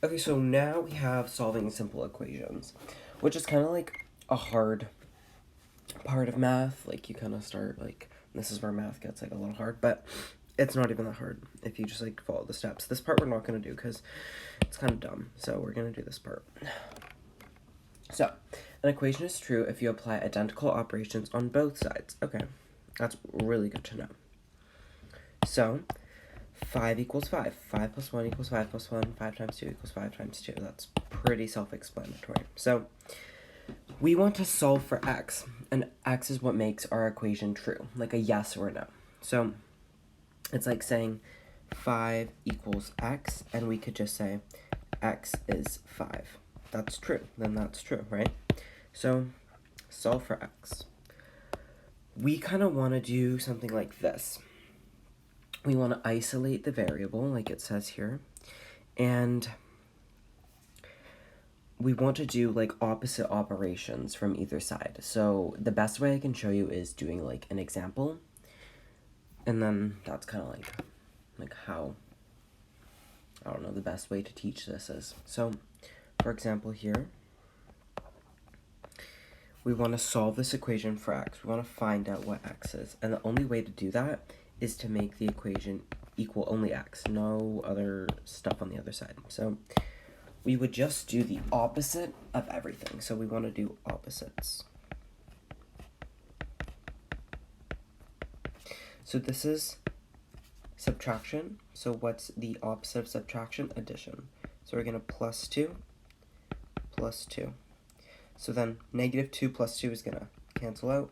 Okay, so now we have solving simple equations, which is kind of like a hard part of math. Like, you kind of start, like, this is where math gets, like, a little hard, but it's not even that hard if you just, like, follow the steps. This part we're not going to do because it's kind of dumb, so we're going to do this part. So, an equation is true if you apply identical operations on both sides. Okay, that's really good to know. So, 5 equals 5. 5 plus 1 equals 5 plus 1. 5 times 2 equals 5 times 2. That's pretty self-explanatory. So, we want to solve for x, and x is what makes our equation true, like a yes or a no. So, it's like saying 5 equals x, and we could just say x is 5. That's true. Then that's true, right? So, solve for x. We kind of want to do something like this. We want to isolate the variable, like it says here, and we want to do like opposite operations from either side. So the best way I can show you is doing like an example, and then that's kind of like how, I don't know, the best way to teach this is. So, for example here, we want to solve this equation for x. We want to find out what x is, and the only way to do that is to make the equation equal only x, no other stuff on the other side. So we would just do the opposite of everything. So we want to do opposites. So this is subtraction. So what's the opposite of subtraction? Addition. So we're going to plus 2, plus 2. So then negative 2 plus 2 is going to cancel out.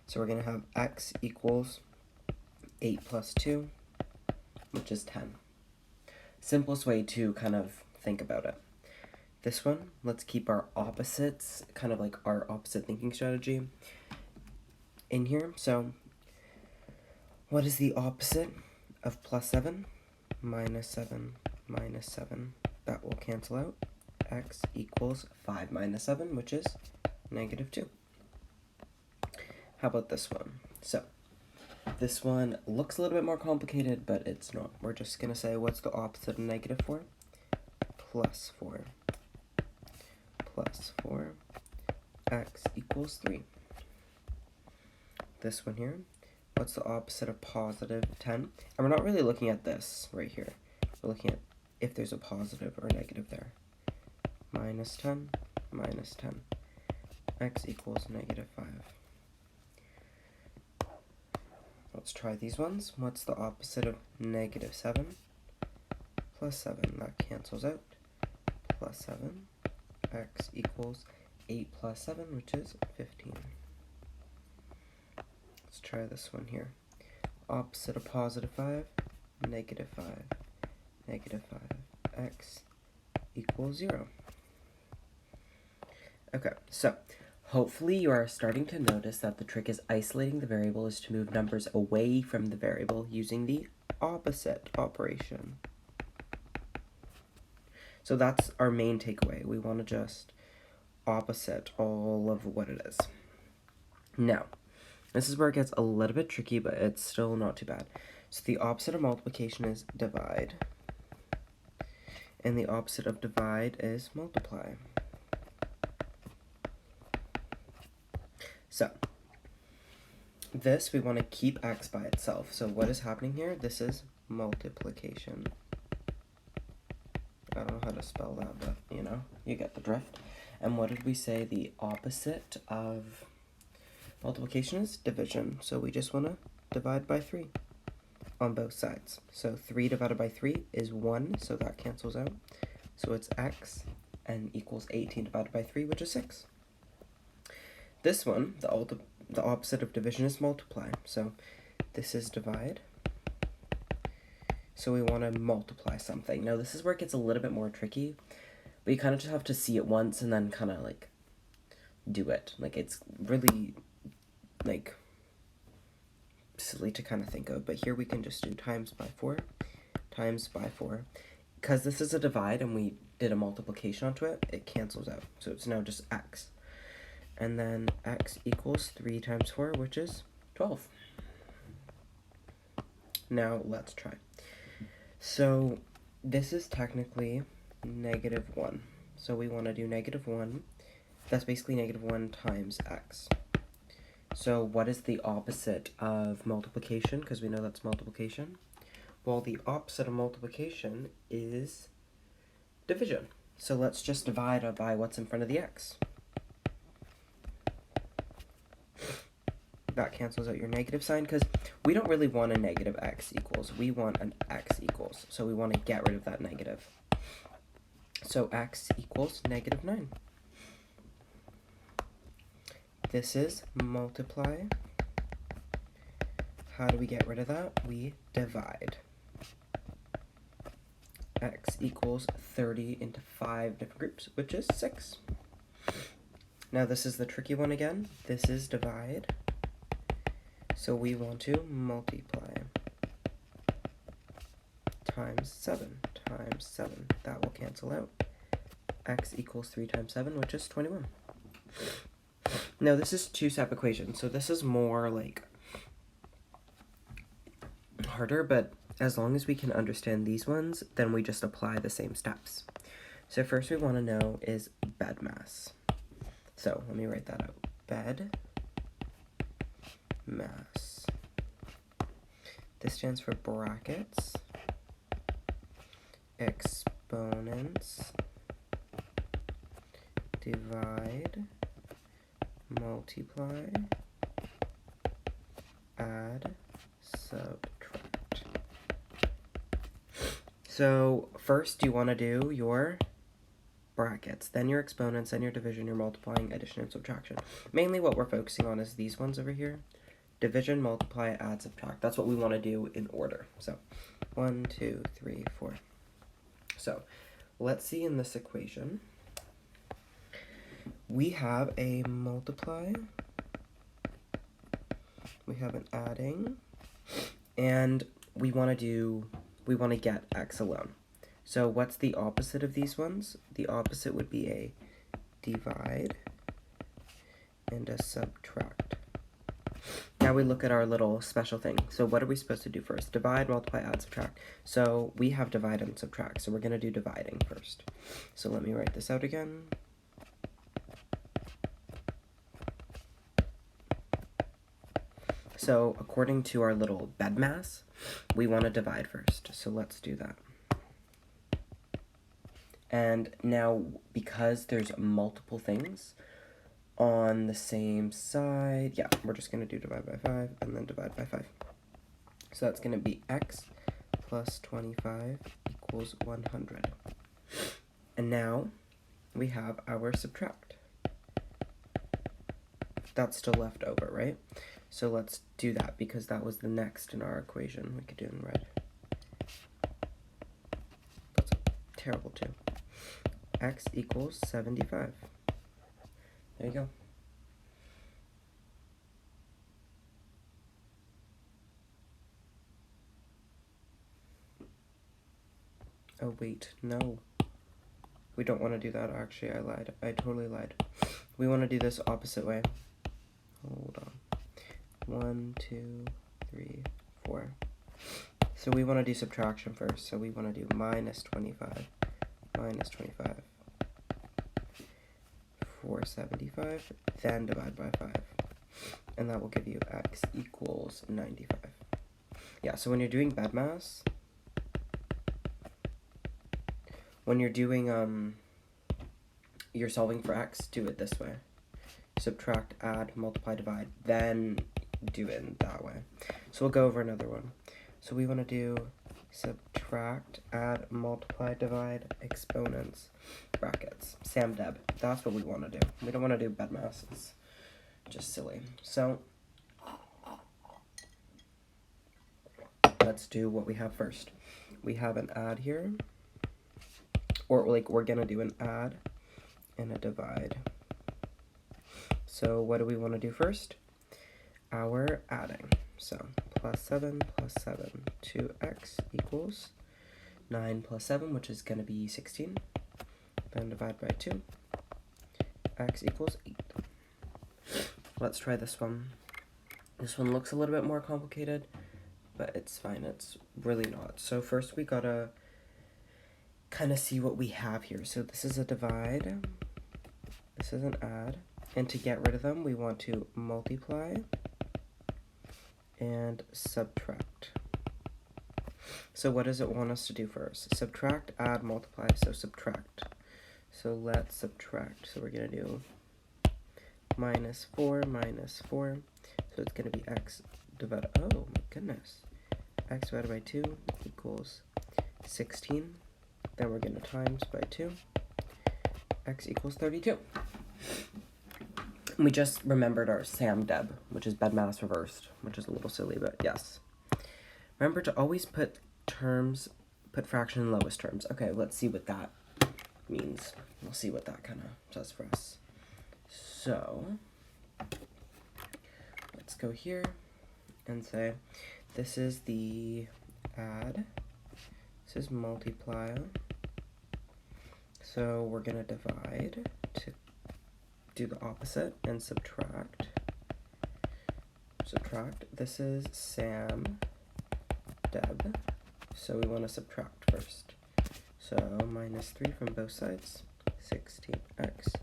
So we're going to have x equals 8 plus 2, which is 10. Simplest way to kind of think about it. This one, let's keep our opposites, kind of like our opposite thinking strategy in here. So what is the opposite of plus 7? Minus 7, minus 7. That will cancel out. X equals 5 minus 7, which is negative 2. How about this one? So this one looks a little bit more complicated, but it's not. We're just going to say, what's the opposite of negative 4? Plus 4. Plus 4. X equals 3. This one here, what's the opposite of positive 10? And we're not really looking at this right here. We're looking at if there's a positive or a negative there. Minus 10, minus 10. X equals negative 5. Let's try these ones. What's the opposite of negative 7? Plus 7. That cancels out. Plus 7. X equals 8 plus 7, which is 15. Let's try this one here. Opposite of positive 5, negative 5. Negative 5. X equals 0. Okay, so hopefully you are starting to notice that the trick is isolating the variable is to move numbers away from the variable using the opposite operation. So that's our main takeaway. We want to just opposite all of what it is. Now, this is where it gets a little bit tricky, but it's still not too bad. So the opposite of multiplication is divide. And the opposite of divide is multiply. So, this we want to keep x by itself. So what is happening here? This is multiplication. I don't know how to spell that, but you know, you get the drift. And what did we say the opposite of multiplication is? Division. So we just want to divide by 3 on both sides. So 3 divided by 3 is 1, so that cancels out. So it's x and equals 18 divided by 3, which is 6. This one, the opposite of division is multiply. So this is divide. So we want to multiply something. Now this is where it gets a little bit more tricky. But you kind of just have to see it once and then kind of like do it. Like it's really like silly to kind of think of. But here we can just do times by 4. Times by 4. Because this is a divide and we did a multiplication onto it, it cancels out. So it's now just x. And then x equals 3 times 4, which is 12. Now let's try. So this is technically -1. So we want to do -1. That's basically -1 times x. So what is the opposite of multiplication? Because we know that's multiplication. Well, the opposite of multiplication is division. So let's just divide by what's in front of the x. That cancels out your negative sign because we don't really want a negative x equals. We want an x equals. So we want to get rid of that negative. So x equals -9. This is multiply. How do we get rid of that? We divide. X equals 30 into 5 different groups, which is 6. Now this is the tricky one again. This is divide. So we want to multiply times 7 times 7. That will cancel out. X equals 3 times 7, which is 21. Now this is two-step equation, so this is more like harder, but as long as we can understand these ones, then we just apply the same steps. So first we want to know is bed mass. So let me write that out. Bed mass. This stands for brackets, exponents, divide, multiply, add, subtract. So first you want to do your brackets, then your exponents, then your division, your multiplying, addition, and subtraction. Mainly what we're focusing on is these ones over here. Division, multiply, add, subtract. That's what we want to do in order. So 1, 2, 3, 4. So let's see in this equation. We have a multiply, we have an adding, and we want to get x alone. So what's the opposite of these ones? The opposite would be a divide and a subtract. Now we look at our little special thing. So what are we supposed to do first? Divide, multiply, add, subtract. So we have divide and subtract, so we're going to do dividing first. So let me write this out again. So according to our little bed mass, we want to divide first. So let's do that. And now, because there's multiple things on the same side, yeah, we're just going to do divide by 5 and then divide by 5. So that's going to be x plus 25 equals 100. And now we have our subtract. That's still left over, right? So let's do that because that was the next in our equation. We could do it in red. That's terrible too. X equals 75. There you go. Oh wait, no. We don't want to do that, actually. I lied. I totally lied. We want to do this opposite way. Hold on. 1, 2, 3, 4. So we want to do subtraction first. So we want to do minus 25, 475, then divide by 5. And that will give you x equals 95. Yeah, so when you're doing bed mass, when you're doing, you're solving for x, do it this way. Subtract, add, multiply, divide, then do it in that way. So we'll go over another one. So we want to do subtract, add, multiply, divide, exponents, brackets, SAM/DEB. That's what we want to do. We don't want to do bed mass. It's just silly. So let's do what we have first. We have an add here, or like we're going to do an add and a divide. So what do we want to do first? Our adding. So plus 7, 2x equals 9 plus 7, which is going to be 16. Then divide by 2. X equals 8. Let's try this one. This one looks a little bit more complicated, but it's fine. It's really not. So first we gotta kind of see what we have here. So this is a divide, this is an add, and to get rid of them, we want to multiply and subtract. So what does it want us to do first? Subtract, add, multiply, so subtract. So let's subtract. So we're going to do minus 4 minus 4. So it's going to be x divided, oh my goodness, x divided by 2 equals 16. Then we're going to times by 2. X equals 32. We just remembered our SAM-DEB, which is BEDMAS reversed, which is a little silly, but yes. Remember to always put fraction in lowest terms. Okay, let's see what that means. We'll see what that kind of does for us. So, let's go here and say, this is the add, this is multiply. So we're going to divide to do the opposite and subtract. Subtract. This is SAM DEB. So we want to subtract first. So minus 3 from both sides. 16x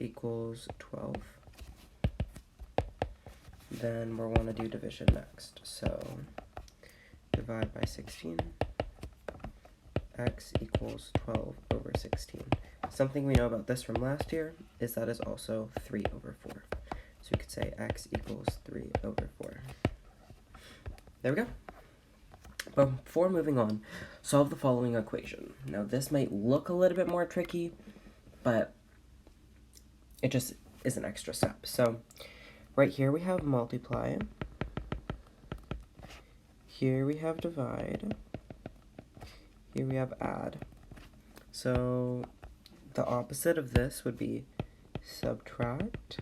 equals 12. Then we'll want to do division next. So divide by 16. X equals 12 over 16. Something we know about this from last year is that is also 3 over 4. So we could say x equals 3 over 4. There we go. But before moving on, solve the following equation. Now this might look a little bit more tricky, but it just is an extra step. So right here we have multiply. Here we have divide. Here we have add. So the opposite of this would be subtract,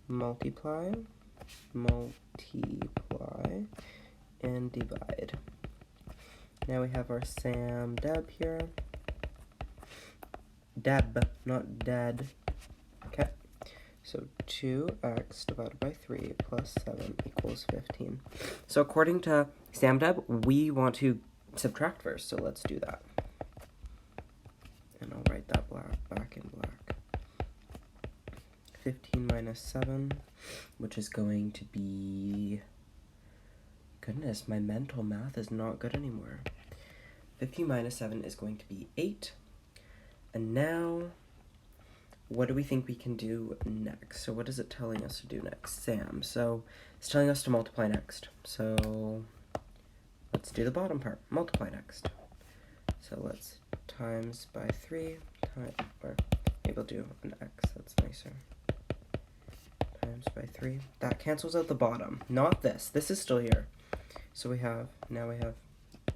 multiply, and divide. Now we have our SAM DEB here. DEB, not dead. Okay. So 2x divided by 3 plus 7 equals 15. So according to SAM DEB, we want to subtract first, so let's do that. And I'll write that back in black. 15 minus 7, which is going to be... Goodness, my mental math is not good anymore. 15 minus 7 is going to be 8. And now, what do we think we can do next? So what is it telling us to do next? SAM. So it's telling us to multiply next. So let's do the bottom part. Multiply next. So let's times by 3, or maybe we'll do an x, that's nicer. Times by 3. That cancels out the bottom. Not this. This is still here. So now we have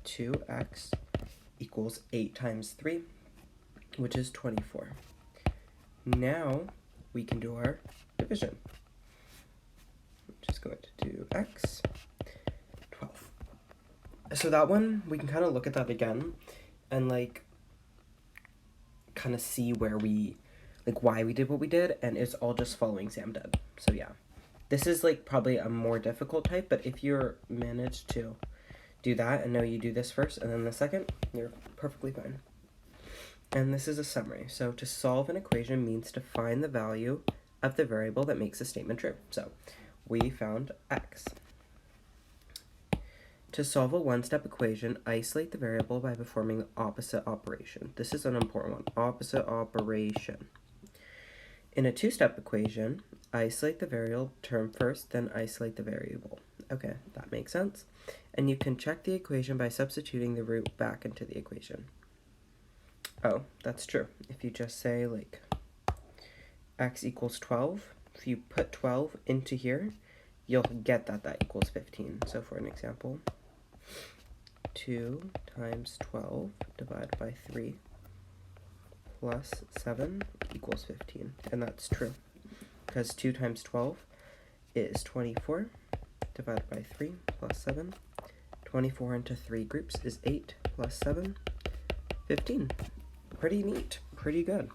2x equals 8 times 3, which is 24. Now we can do our division. I'm just going to do x, 12. So that one, we can kind of look at that again and like kind of see where we, like why we did what we did, and it's all just following SAM DEB. So yeah, this is like probably a more difficult type, but if you're managed to do that and know you do this first and then the second, you're perfectly fine. And this is a summary. So to solve an equation means to find the value of the variable that makes a statement true. So we found x. To solve a one-step equation, isolate the variable by performing the opposite operation. This is an important one, opposite operation. In a two-step equation, isolate the variable term first, then isolate the variable. Okay, that makes sense. And you can check the equation by substituting the root back into the equation. Oh, that's true. If you just say like x equals 12, if you put 12 into here, you'll get that equals 15. So for an example, 2 times 12 divided by 3 plus 7 equals 15. And that's true, because 2 times 12 is 24 divided by 3 plus 7. 24 into 3 groups is 8 plus 7, 15. Pretty neat, pretty good.